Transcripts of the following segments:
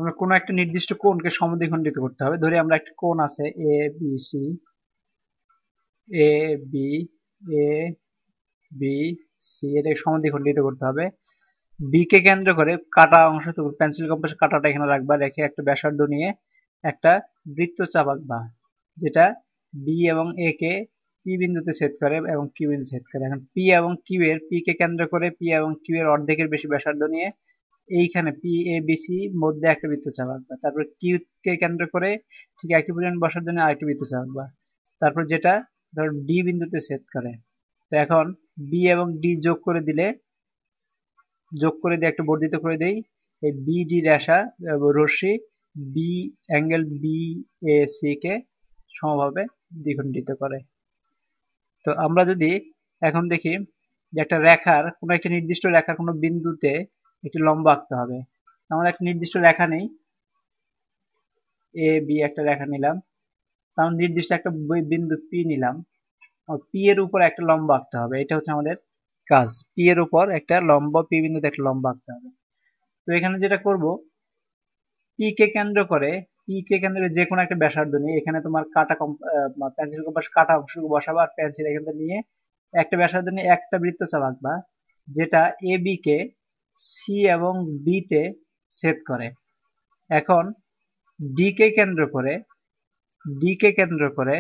আমরা কোনো একটা নির্দিষ্ট কোণকে সমদ্বিখণ্ডিত করতে হবে। ধরি আমরা একটা কোণ আছে A B C, A B A B C, এটাকে সমদ্বিখণ্ডিত করতে হবে। বি কে কেন্দ্র করে কাটা অংশ, পেন্সিল কম্পাস কাটাটা এখানে রাখবা, রেখে একটা ব্যাসার্ধ নিয়ে একটা বৃত্তচাপ আঁকবা, যেটা বি এবং এ কে পি বিন্দুতে ছেদ করে এবং কিউ বিন্দু ছেদ করে। এখন পি এবং কিউ এর, পি কে কেন্দ্র করে পি এবং কিউ এর অর্ধেকের বেশি ব্যাসার্ধ নিয়ে এইখানে পি এ বি সি মধ্যে একটা বৃত্তচাপ আঁকবা। তারপর কিউ কে কেন্দ্র করে ঠিক একই পরিমাণ ব্যাসার্ধ নিয়ে আরেকটা বৃত্তচাপ আঁকবা। তারপর যেটা ধরো ডি বিন্দুতে ছেদ করে। তো এখন বি এবং ডি যোগ করে দিয়ে একটা বর্ধিত করে দেই, এই বিডি রেখা রশ্মি B angle B A C কে সমভাবে দ্বিখণ্ডিত করে। তো আমরা যদি এখন দেখি যে একটা রেখার, কোনো একটা নির্দিষ্ট রেখার কোনো বিন্দুতে একটি লম্ব আঁকতে হবে। আমাদের একটা নির্দিষ্ট রেখা নেই, এ বি একটা রেখা নিলাম, তার নির্দিষ্ট একটা বিন্দু পি নিলাম, পি এর উপর একটা লম্ব আঁকতে হবে। এটা হচ্ছে আমাদের কাজ, পি এর উপর একটা লম্ব, পি বিন্দুতে একটা লম্ব আঁকতে হবে। তো এখানে যেটা করব, পি কে কেন্দ্র করে, পি কে কেন্দ্রে যে কোনো একটা ব্যাসার্ধ নিয়ে এখানে তোমার পেন্সিল কম্পাস কাটা অংশটুকু বসাবা, আর পেন্সিল এখান থেকে নিয়ে একটা ব্যাসার্ধ নিয়ে একটা বৃত্তচাপ আঁকবা, যেটা এ বি কে সি এবং ডি তে ছেদ করে। এখন ডি কে কেন্দ্র করে, ডি কে কেন্দ্র করে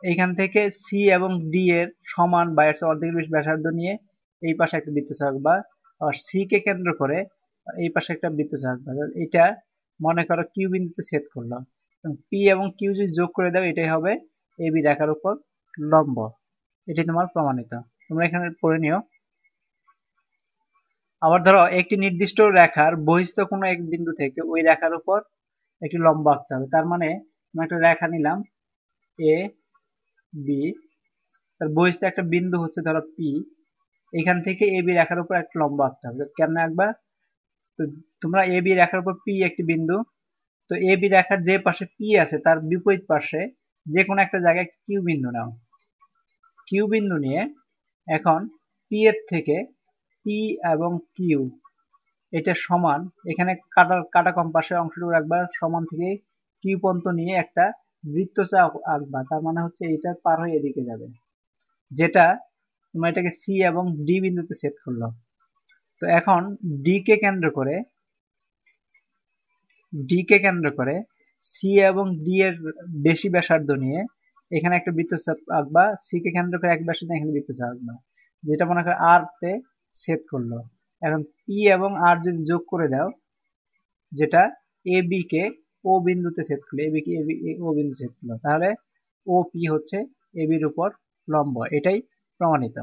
এইখান থেকে সি এবং ডি এর সমান বা এর চেয়ে অর্ধেকের বেশি ব্যাসার্ধ নিয়ে এই পাশে একটা বৃত্তচাপ আঁকবা, আর সি কে কেন্দ্র করে এই পাশে একটা বৃত্তচাপ আঁকবা। এটা মনে করো কিউ বিন্দুতে ছেদ করলো, পি এবং কিউ যদি যোগ করে দাও এটাই হবে এ বি রেখার উপর লম্ব। এটাই তোমার প্রমাণিত, তোমরা এখানে পড়ে নিও। আবার ধরো একটি নির্দিষ্ট রেখার বহিস্থ কোনো এক বিন্দু থেকে ওই রেখার উপর একটি লম্ব আঁকতে হবে। তার মানে তুমি একটা রেখা নিলাম এ বি, তার বহিস্থ একটা বিন্দু হচ্ছে ধরো পি, এখান থেকে এ বি রেখার উপর একটা লম্ব আঁকতে হবে। কেমনে আঁকবা? তো তোমরা এ বি রেখার উপর পি একটি বিন্দু, তো এ বি রেখার যে পাশে পি আছে তার বিপরীত পাশে যে কোনো একটা জায়গায় কিউ বিন্দু নাও। কিউ বিন্দু নিয়ে এখন পি এর থেকে পি এবং কিউ এটা সমান, এখানে কাটা কম্পাসের অংশটুকু রাখবা, সমান থেকে কিউ পর্যন্ত নিয়ে একটা বৃত্তচাপ আঁকবা। তার মানে হচ্ছে এটা পার হয়ে এদিকে যাবে, যেটা তোমার এটাকে সি এবং ডি বিন্দুতে ছেদ করলো। তো এখন ডি কে কেন্দ্র করে, সি এবং ডি এর বেশি ব্যাসার্ধ নিয়ে এখানে একটা বৃত্তচাপ আঁকবা, সি কে কেন্দ্র করে এক ব্যাসার্ধ এখানে বৃত্তচাপ আঁকবা, যেটা মনে করো আর তে ছেদ করলো। এখন পি এবং আর যদি যোগ করে দাও, যেটা এ বি কে ও বিন্দুতে ছেদ করলো, এ বি কে ও বিন্দু ছেদ করলো, তাহলে ও পি হচ্ছে এ বির উপর লম্ব। এটাই প্রমাণিত।